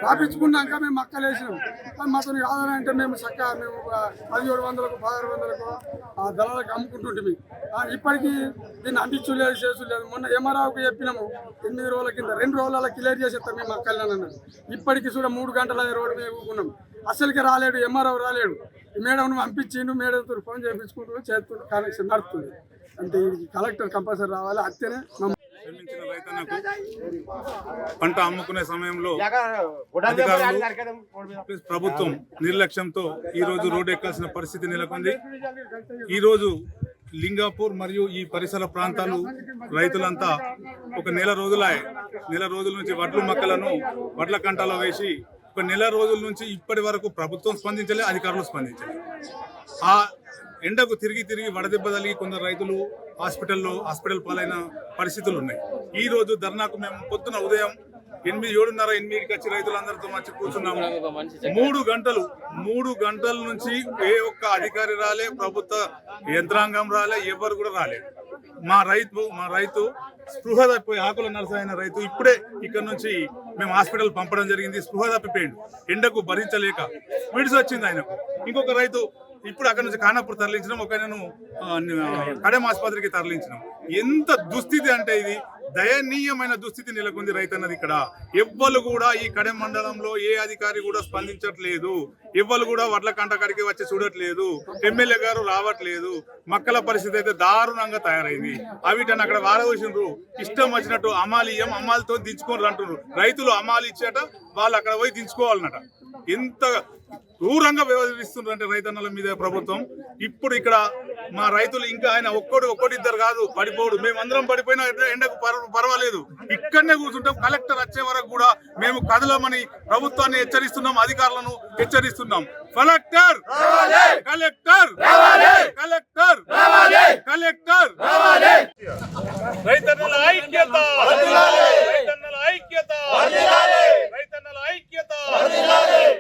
రాపించుకున్నాక మేము మక్కలు వేసినాం. కానీ మాతో కాదని అంటే మేము చక్కగా మేము 1700కు 1600కు దళాలకు అమ్ముకుంటుంటే ఇప్పటికీ దీన్ని అందించలేదు, చేసులేదు. మొన్న ఎంఆర్ఆవుకి చెప్పినాము 8 రోజుల కింద, 2 రోజుల క్లియర్ చేసేస్తాం మేము మక్కలు అన్నాడు. ఇప్పటికి కూడా 3 గంటల రోడ్డు మీద ఊకున్నాం. అసలుకి రాలేడు, ఎంఆర్ఆవు రాలేడు. మేడం పంపించిండు, మేడంతో ఫోన్ చేయించుకుంటూ చేస్తుంటే కనెక్షన్ నడుస్తుంది. అంటే ఇది కలెక్టర్ కంపల్సరీ రావాలి. అత్తేనే శ్రమించిన రైతన్నకు పంట అమ్ముకునే సమయంలో అధికారులు ప్రభుత్వం నిర్లక్ష్యంతో ఈ రోజు రోడ్డు ఎక్కాల్సిన పరిస్థితి నెలకొంది. ఈరోజు లింగాపూర్ మరియు ఈ పరిసర ప్రాంతాలు రైతులంతా ఒక నెల రోజుల నుంచి వడ్లు మక్కలను వడ్ల కంటాలో వేసి ఒక నెల రోజుల నుంచి ఇప్పటి వరకు ప్రభుత్వం స్పందించలే, అధికారులు స్పందించలే. ఆ ఎండకు తిరిగి వడదెబ్బ తగిలి కొందరు రైతులు హాస్పిటల్ పాలైన పరిస్థితులు ఉన్నాయి. ఈ రోజు ధర్నాకు మేము పొద్దున ఉదయం 7:30-8కి వచ్చి రైతులందరితో మంచి కూర్చున్నాము. 3 గంటల నుంచి ఏ ఒక్క అధికారి రాలే, ప్రభుత్వ యంత్రాంగం రాలే, ఎవరు కూడా రాలేదు. మా రైతు స్పృహ తప్పిపోయి ఆకుల నరసైన రైతు ఇప్పుడే ఇక్కడ నుంచి మేము హాస్పిటల్ పంపడం జరిగింది. స్పృహ తప్పిపోయిండు, ఎండకు భరించలేక విడిసి వచ్చింది ఆయనకు. ఇంకొక రైతు ఇప్పుడు అక్కడ నుంచి ఖానాపూర్ తరలించినాం, ఒక ఆయనను కడెం ఆసుపత్రికి తరలించినాం. ఎంత దుస్థితి అంటే ఇది దయనీయమైన దుస్థితి నెలకొంది రైతన్నది. ఇక్కడ ఎవ్వరు కూడా ఈ కడెం మండలంలో ఏ అధికారి కూడా స్పందించట్లేదు. ఎవ్వరు కూడా వడ్ల కంట కాడికి వచ్చి చూడట్లేదు. ఎమ్మెల్యే గారు రావట్లేదు. మక్కల పరిస్థితి అయితే దారుణంగా తయారైంది. అవిటని అక్కడ వారవలసినారు, ఇష్టం వచ్చినట్టు అమ్మాలితో దించుకోరు అంటున్నారు. రైతులు అమ్మాలి ఇచ్చేట వాళ్ళు అక్కడ పోయి దించుకోవాలన్నట. ఎంత క్రూరంగా వ్యవహరిస్తుందంటే రైతన్నల మీద ప్రభుత్వం. ఇప్పుడు ఇక్కడ మా రైతులు ఇంకా ఆయన ఒక్కడిద్దరు కాదు పడిపోడు, మేమందరం పడిపోయినా ఎండకు పర్వాలేదు, ఇక్కడనే కూర్చుంటాం. కలెక్టర్ వచ్చే వరకు కూడా మేము కదలమని ప్రభుత్వాన్ని హెచ్చరిస్తున్నాం, అధికారులను హెచ్చరిస్తున్నాం. కలెక్టర్ కలెక్టర్ కలెక్టర్ కలెక్టర్ రైతన్నల ఐక్యత, రైతన్నల ఐక్యత, రైతన్నల ఐక్యత,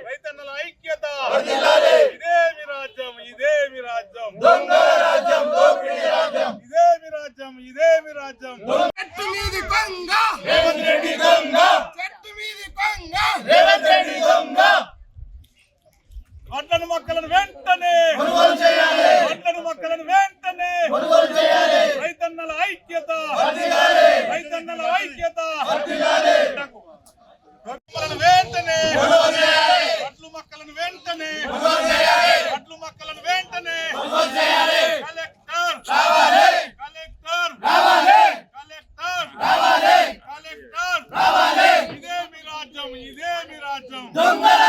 రైతన్నల ఐక్యత. ఇదేమి రాజ్యం, ఇదేమి రాజ్యం, దొంగల రాజ్యం, దోపిడీ రాజ్యం, ఇదేమి రాజ్యం, ఇదేమి రాజ్యం. చెట్టు మీది కొంగ రేవంత్ రెడ్డి దొంగ, చెట్టు మీది కొంగ రేవంత్ రెడ్డి దొంగ. వడ్లను మొక్కలను వెంటనే కొనుగోలు చేయాలి, వడ్లను మొక్కలను వెంటనే కొనుగోలు చేయాలి. రైతన్నల ఐక్యత, రైతన్నల ఐక్యత, మొక్కలను వెంటనే కొనుగోలు చేయాలి, వడ్లు మొక్కలను వెంటనే కొనుగోలు చేయాలి, వడ్లు మొక్కలను వెంటనే కొనుగోలు చేయాలి. కలెక్టర్ రావాలి, కలెక్టర్ రావాలి, కలెక్టర్ రావాలి, కలెక్టర్ రావాలి. ఇదేమి రాజ్యం, ఇదేమి రాజ్యం, దొంగల